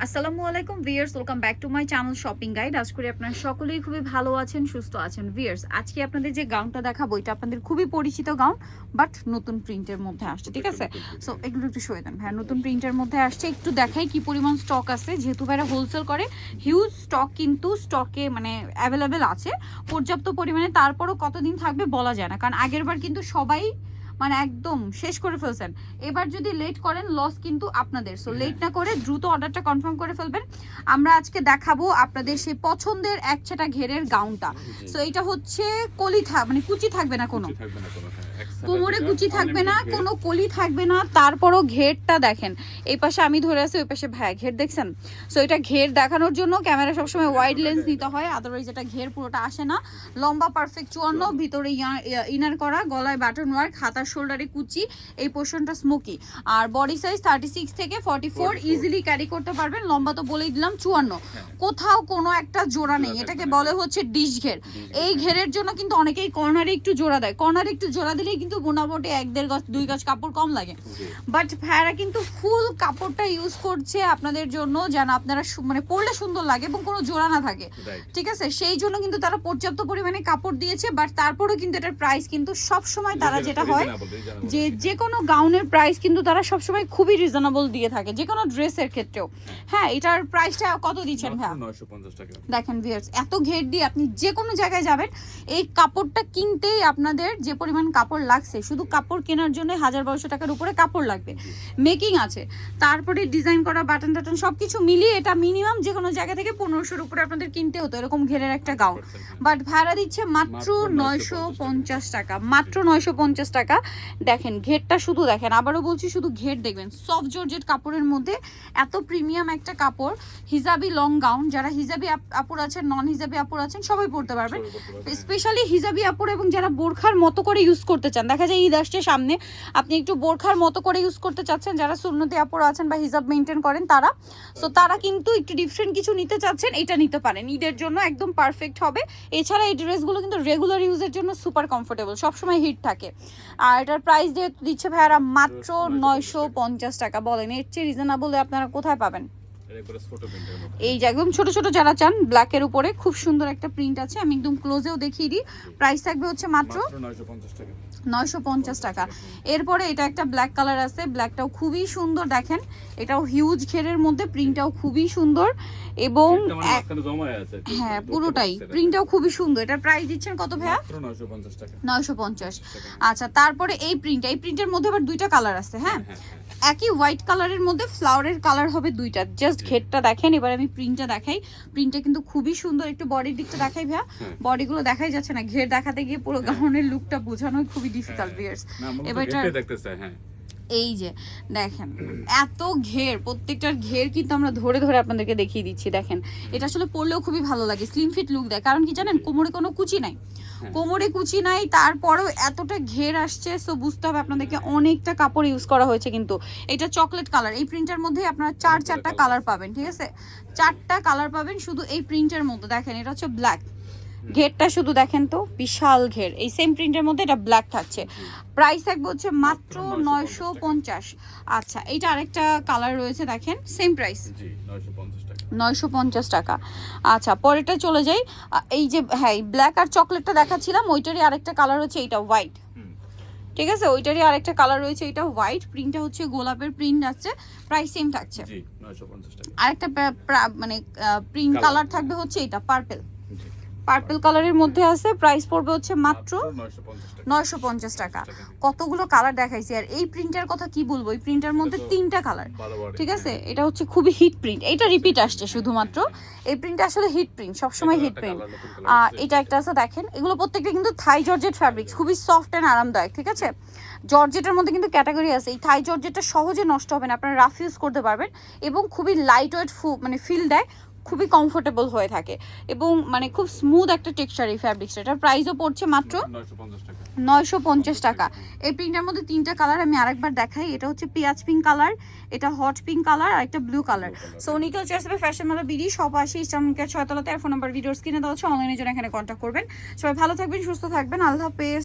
আসসালামু আলাইকুম viewers, welcome back to my channel shopping guide. আশা করি আপনারা সকলেই খুবই ভালো আছেন, সুস্থ আছেন। ভিউয়ার্স, আজকে আপনাদের যে গাউনটা দেখাবো এটা আপনাদের খুবই পরিচিত গাউন, বাট নতুন প্রিন্টের মধ্যে আসছে। ঠিক আছে, সো এগুলো একটু শোয়ে দেন ভাইয়া। নতুন প্রিন্টের মধ্যে আসছে, একটু দেখাই কি পরিমাণ স্টক আছে। যেহেতু ভাইরা হোলসেল করে, হিউজ স্টক কিন্তু স্টকে মানে অ্যাভেলেবেল আছে পর্যাপ্ত পরিমাণে। তারপরও কতদিন থাকবে বলা যায় না, কারণ আগের বার কিন্তু সবাই মানে একদম শেষ করে ফেলছেন। এবার যদি লেট করেন লস কিন্তু আপনাদের। সো লেট না করে দ্রুত অর্ডারটা কনফার্ম করে ফেলবেন। আমরা আজকে দেখাবো আপনাদের সেই পছন্দের একছাটা ঘেরের গাউনটা। সো এটা হচ্ছে কলি মানে কুচি থাকবে না, কোনো কোমরে কুচি থাকবে না, কোনো কলি থাকবে না। তারপরও ঘেরটা দেখেন, এই পাশে আমি ধরে আছি, ওই পাশে ভাই ঘের দেখছেন। সো এটা ঘের দেখানোর জন্য ক্যামেরা সবসময় ওয়াইড লেন্স নিতে হয়, আদারওয়াইজ এটা ঘের পুরোটা আসে না। লম্বা পারফেক্ট 54, ভিতরে ইনার করা, গলায় বাটন ওয়ার্ক, হাতার শোল্ডারে কুচি, এই পোর্শনটা স্মোকি। আর বডি সাইজ 36 থেকে 44 ইজিলি ক্যারি করতে পারবেন। লম্বা তো বলেই দিলাম 54, কোথাও কোনো একটা জোড়া নেই। এটাকে বলে হচ্ছে ডিশ ঘের। এই ঘেরের জন্য কিন্তু অনেকেই কর্নারে একটু জোড়া দেয়, কর্নারে একটু জোড়া দিলেই কিন্তু মোটামুটি 1-1.5 গজ 2 গজ কাপড় কম লাগে। বাট ভাইরা কিন্তু ফুল কাপড়টা ইউজ করছে আপনাদের জন্য, যেন আপনারা মানে পরলে সুন্দর লাগে এবং কোনো জোড়া না থাকে। ঠিক আছে, সেই জন্য কিন্তু তারা পর্যাপ্ত পরিমাণে কাপড় দিয়েছে। বাট তারপরেও কিন্তু এটার প্রাইস কিন্তু সব সময় তারা যেটা হয় যে কোনো গাউনের প্রাইস কিন্তু তারা সবসময় খুবই রিজনেবল দিয়ে থাকে, যে কোনো ড্রেসের ক্ষেত্রেও। হ্যাঁ, এটার প্রাইসটা কত দিচ্ছেন ভাই? 950 টাকা। দেখেন ভিউয়ার্স, এত ঘের দিয়ে আপনি যে কোনো জায়গায় যাবেন, এই কাপড়টা কিনতেই আপনাদের যে পরিমাণ কাপড় লাগছে, শুধু কাপড় কেনার জন্য 1000-1200 টাকার উপরে কাপড় লাগবে। মেকিং আছে, তারপরে ডিজাইন করা বাটন টাটন সবকিছু মিলিয়ে এটা মিনিমাম যে কোনো জায়গা থেকে 1500-র উপরে আপনাদের কিনতে হতো এরকম ঘেরের একটা গাউন। বাট ভাড়া দিচ্ছে মাত্র 950 টাকা, মাত্র 950 টাকা। দেখেন ঘেরটা শুধু দেখেন, আবারও বলছি শুধু ঘের দেখবেন। সফট জর্জেট কাপড়ের মধ্যে এত প্রিমিয়াম একটা কাপড়। হিজাবি লং গাউন, যারা হিজাবি আপুর আছেন, নন হিজাবি আপুর আছেন, সবাই পরতে পারবেন। স্পেশালি হিজাবি আপুর এবং যারা বোরখার মতো করে ইউজ করতে চান, দেখা যায় ঈদ আসছে সামনে, আপনি একটু বোরখার মতো করে ইউজ করতে চাচ্ছেন, যারা সুন্নতি আপুর আছেন বা হিজাব মেনটেন করেন তারা, সো তারা কিন্তু একটু ডিফারেন্ট কিছু নিতে চাচ্ছেন, এটা নিতে পারেন। ঈদের জন্য একদম পারফেক্ট হবে। এছাড়া এই ড্রেসগুলো কিন্তু রেগুলার ইউজের জন্য সুপার কমফোর্টেবল, সবসময় হিট থাকে। আর এটার প্রাইস যেহেতু দিচ্ছে ভাইয়ারা মাত্র 950 টাকা। বলেন এর চেয়ে রিজনেবল আপনারা কোথায় পাবেন? এই যে একদম ছোট ছোট যারা চান, ব্ল্যাকের উপরে খুব সুন্দর একটা প্রিন্ট আছে, আমি একদম ক্লোজেও দেখিয়ে দিই। প্রাইস থাকবে হচ্ছে মাত্র 950 টাকা। এরপরে এটা একটা ব্ল্যাক কালার আছে, ব্ল্যাকটাও খুবই সুন্দর। দেখেন এটাও হিউজ ঘেরের মধ্যে, প্রিন্টটাও খুবই সুন্দর এবং হ্যাঁ পুরোটাই প্রিন্টটাও খুবই সুন্দর। এটার প্রাইস দিচ্ছেন কত ভাইয়া? 950 টাকা। 950। আচ্ছা, তারপরে এই প্রিন্টের মধ্যে আবার দুইটা কালার আছে। হ্যাঁ, একই হোয়াইট কালারের মধ্যে ফ্লাওয়ারের কালার হবে দুইটা। জাস্ট ঘেরটা দেখেন, এবার আমি প্রিন্টটা দেখাই। প্রিন্টটা কিন্তু খুবই সুন্দর। একটু বডির দিকটা দেখাই ভাইয়া। বডিগুলো দেখাই যাচ্ছে না, ঘের দেখাতে গিয়ে পুরো গাউনের লুকটা বোঝানো খুবই ডিফিকাল্ট ভিউয়ার্স। এবার এই যে দেখেন এত ঘের, প্রত্যেকটার ঘের কিন্তু আমরা ধরে ধরে আপনাদেরকে দেখিয়ে দিচ্ছি। দেখেন এটা আসলে পরলেও খুবই ভালো লাগে, স্লিম ফিট লুক দেয়। কারণ কি জানেন, কোমরে কোনো কুচি নাই, কোমরে কুচি নাই, তারপরেও এতটা ঘের আসছে। সো বুঝতে হবে আপনাদেরকে অনেকটা কাপড় ইউজ করা হয়েছে। কিন্তু এটা চকলেট কালার, এই প্রিন্টের মধ্যে আপনারা চারটা কালার পাবেন। ঠিক আছে, 4টা কালার পাবেন শুধু এই প্রিন্টের মধ্যে। দেখেন এটা হচ্ছে ব্ল্যাক, ঘেরটা শুধু দেখেন তো, বিশাল ঘের। এই সেম প্রিন্টের মধ্যে এটা ব্ল্যাক থাকছে। প্রাইস থাকবে হচ্ছে মাত্র 950। আচ্ছা, এইটা আরেকটা কালার রয়েছে, দেখেন সেম প্রাইস 950 টাকা। আচ্ছা, পরেরটা চলে যাই। এই যে হ্যাঁ ব্ল্যাক আর চকলেটটা দেখাচ্ছিলাম, ওইটারই আরেকটা কালার হচ্ছে এইটা হোয়াইট। ঠিক আছে, ওইটারই আরেকটা কালার রয়েছে, এটা হোয়াইট, প্রিন্টটা হচ্ছে গোলাপের প্রিন্ট আছে। প্রাইস সেম থাকছে 950 টাকা। আরেকটা মানে প্রিন্ট কালার থাকবে হচ্ছে এটা পার্পল কালারের মধ্যে আছে। প্রাইস পড়বে হচ্ছে মাত্র 950 টাকা। কতগুলো কালার দেখাইছি, আর এই প্রিন্টের কথা কি বলবো, এই প্রিন্টের মধ্যে 3টা কালার। ঠিক আছে, এটা হচ্ছে খুবই হিট প্রিন্ট, এটা রিপিট আসছে শুধুমাত্র। এই প্রিন্টটা আসলে হিট প্রিন্ট, সবসময় হিট প্রিন্ট। আর এটা একটা আছে দেখেন, এগুলো প্রত্যেকটা কিন্তু থাই জর্জেট ফ্যাব্রিক্স, খুবই সফট এন্ড আরামদায়ক। ঠিক আছে, জর্জেটের মধ্যে কিন্তু ক্যাটাগরি আছে। এই থাই জর্জেটটা সহজে নষ্ট হবে না, আপনারা রাফ ইউজ করতে পারবেন এবং খুবই লাইট ওয়েট মানে ফিল দেয়, খুবই কমফোর্টেবল হয়ে থাকে এবং মানে খুব স্মুথ একটা টেক্সচার এই ফ্যাব্রিক্সটা। এটার প্রাইসও পড়ছে মাত্র 950 টাকা। এই প্রিন্টের মধ্যে 3টা কালার আমি আরেকবার দেখাই। এটা হচ্ছে পেঁয়াজ পিঙ্ক কালার, এটা হট পিঙ্ক কালার, আর একটা ব্লু কালার। সোনিকা চেয়ারসবে ফ্যাশন মালা বিডি, সব আসে ইসলামিকের 6 তলাতে। আর ফোন নাম্বার ভিডিওর স্ক্রিনে দেওয়া হচ্ছে, অনলাইনের জন্য এখানে কন্ট্যাক্ট করবেন। সবাই ভালো থাকবেন, সুস্থ থাকবেন, আল্লাহ হাফেজ।